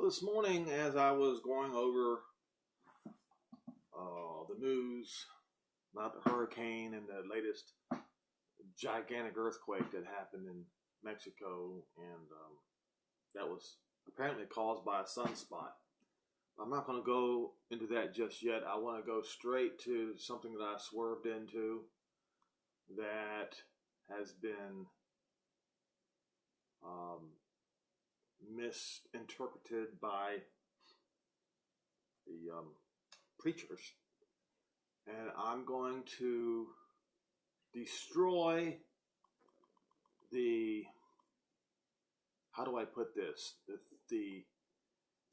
So this morning, as I was going over the news about the hurricane and the latest gigantic earthquake that happened in Mexico, and that was apparently caused by a sunspot. I'm not going to go into that just yet. I want to go straight to something that I swerved into that has been misinterpreted by the preachers. And I'm going to destroy how do I put this? The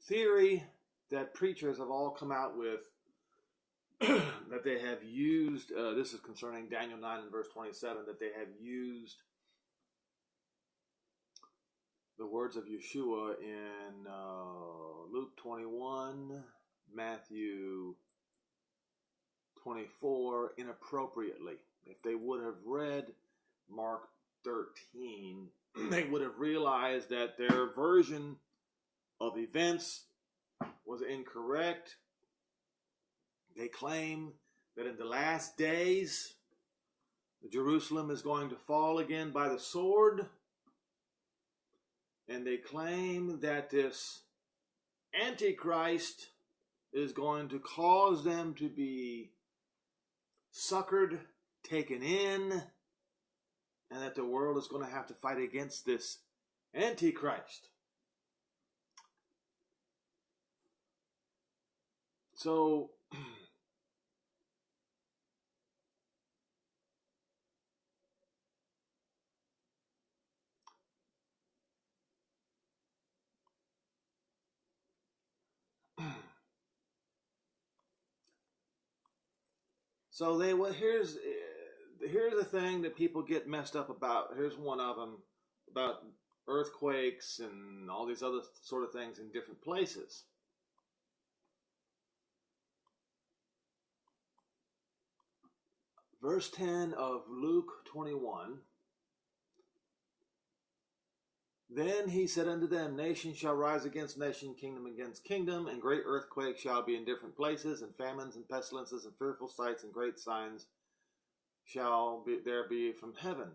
theory that preachers have all come out with that they have used, this is concerning Daniel 9 and verse 27, that they have used the words of Yeshua in Luke 21, Matthew 24 inappropriately. If they would have read Mark 13, they would have realized that their version of events was incorrect. They claim that in the last days, Jerusalem is going to fall again by the sword. And they claim that this Antichrist is going to cause them to be suckered, taken in, and that the world is going to have to fight against this Antichrist. So, here's the thing that people get messed up about. Here's one of them about earthquakes and all these other sort of things in different places. Verse 10 of Luke 21. Then he said unto them, nation shall rise against nation, kingdom against kingdom, and great earthquakes shall be in different places, and famines and pestilences and fearful sights and great signs shall there be from heaven.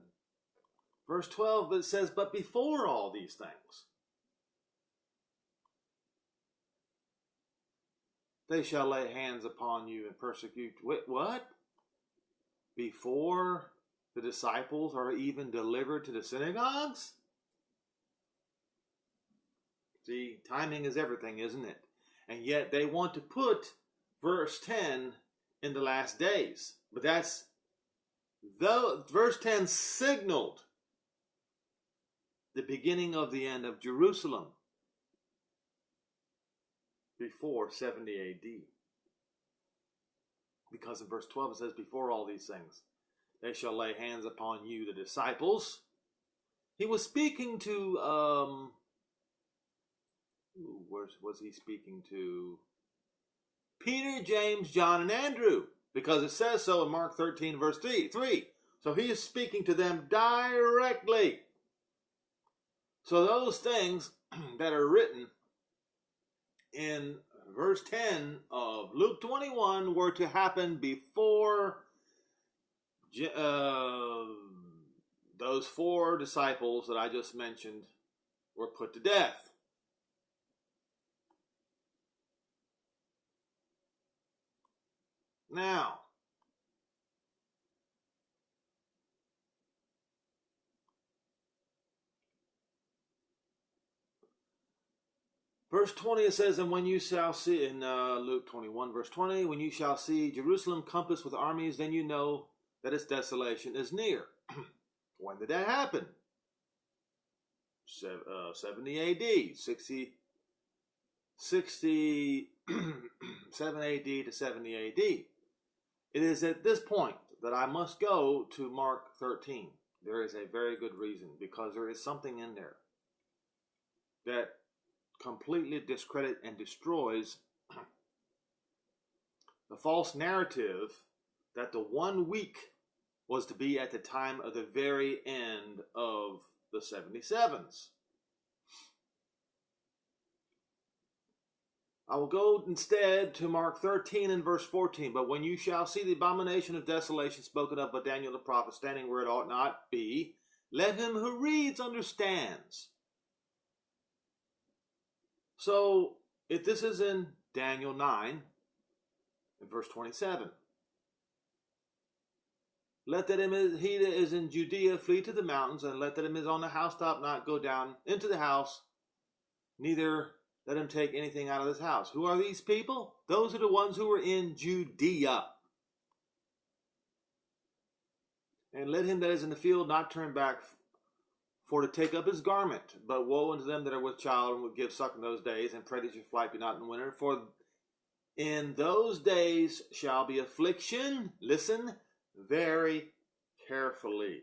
Verse 12, it says, but before all these things, they shall lay hands upon you and persecute. Wait, what? Before the disciples are even delivered to the synagogues? See, timing is everything, isn't it? And yet they want to put verse 10 in the last days. But verse 10 signaled the beginning of the end of Jerusalem before 70 AD. Because in verse 12 it says, before all these things, they shall lay hands upon you, the disciples. He was speaking to, where was he speaking to? Peter, James, John, and Andrew. Because it says so in Mark 13, verse 3. So he is speaking to them directly. So those things that are written in verse 10 of Luke 21 were to happen before those four disciples that I just mentioned were put to death. Now, verse 20 it says, and when you shall see, in Luke 21 verse 20, when you shall see Jerusalem compassed with armies, then you know that its desolation is near. When did that happen? 70 AD, 67 AD to 70 AD. It is at this point that I must go to Mark 13. There is a very good reason, because there is something in there that completely discredits and destroys the false narrative that the 1 week was to be at the time of the very end of the 77s. I will go instead to Mark 13 and verse 14. But when you shall see the abomination of desolation spoken of by Daniel the prophet standing where it ought not be, let him who reads understands. So, if this is in Daniel 9 and verse 27, let that he that is in Judea flee to the mountains, and let that him is on the housetop not go down into the house, neither let him take anything out of his house. Who are these people? Those are the ones who are in Judea. And let him that is in the field not turn back for to take up his garment. But woe unto them that are with child and will give suck in those days, and pray that your flight be not in winter. For in those days shall be affliction. Listen very carefully,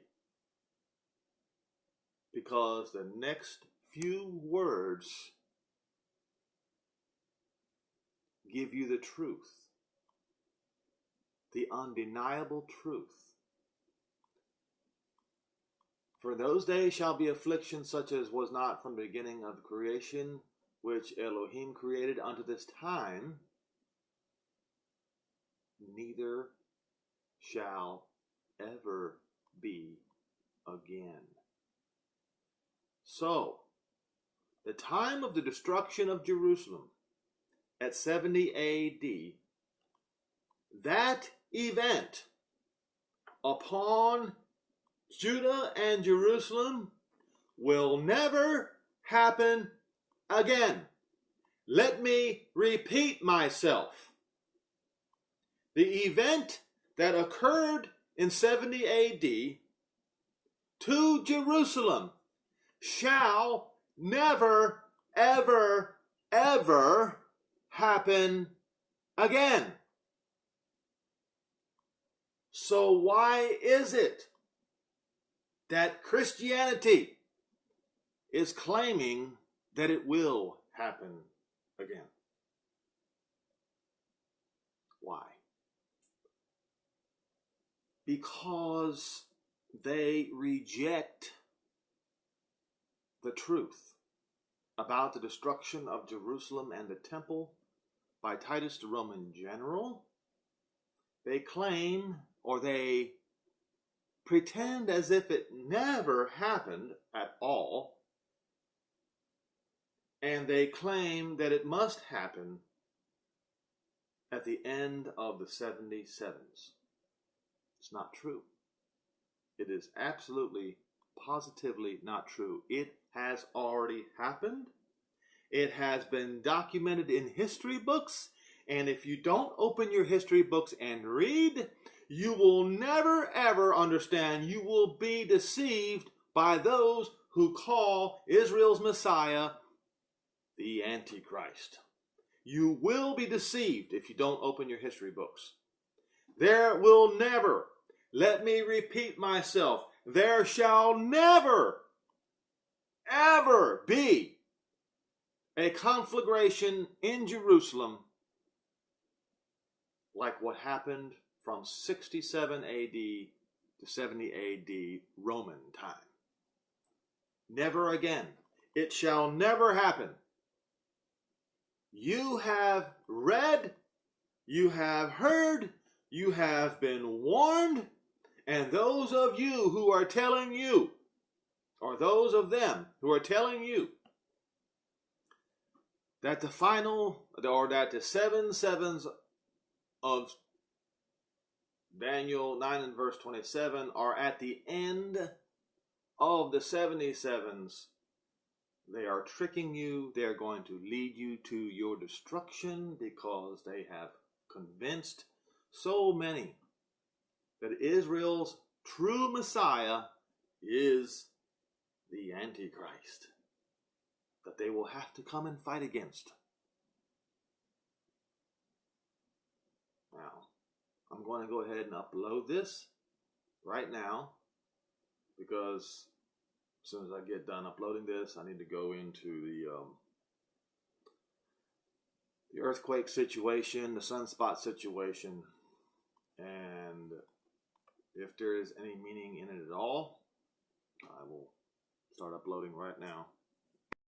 because the next few words give you the truth, the undeniable truth. For in those days shall be affliction such as was not from the beginning of the creation, which Elohim created unto this time, neither shall ever be again. So, the time of the destruction of Jerusalem at 70 AD, that event upon Judah and Jerusalem will never happen again. Let me repeat myself. The event that occurred in 70 AD to Jerusalem shall never, ever, ever happen again. So why is it that Christianity is claiming that it will happen again? Why? Because they reject the truth about the destruction of Jerusalem and the temple by Titus the Roman general. They claim, or they pretend as if it never happened at all, and they claim that it must happen at the end of the 77s. It's not true. It is absolutely, positively not true. It has already happened. It has been documented in history books, and if you don't open your history books and read, you will never ever understand. You will be deceived by those who call Israel's Messiah the Antichrist. You will be deceived if you don't open your history books. There will never, let me repeat myself, there shall never, ever be a conflagration in Jerusalem like what happened from 67 AD to 70 AD Roman time. Never again. It shall never happen. You have read, you have heard, you have been warned, and those of you who are telling you, or those of them who are telling you, that the final, or that the 7 sevens of Daniel 9 and verse 27 are at the end of the 77s, they are tricking you. They are going to lead you to your destruction, because they have convinced so many that Israel's true Messiah is the Antichrist, that they will have to come and fight against. Now, I'm going to go ahead and upload this right now, because as soon as I get done uploading this, I need to go into the earthquake situation, the sunspot situation, and if there is any meaning in it at all, I will start uploading right now.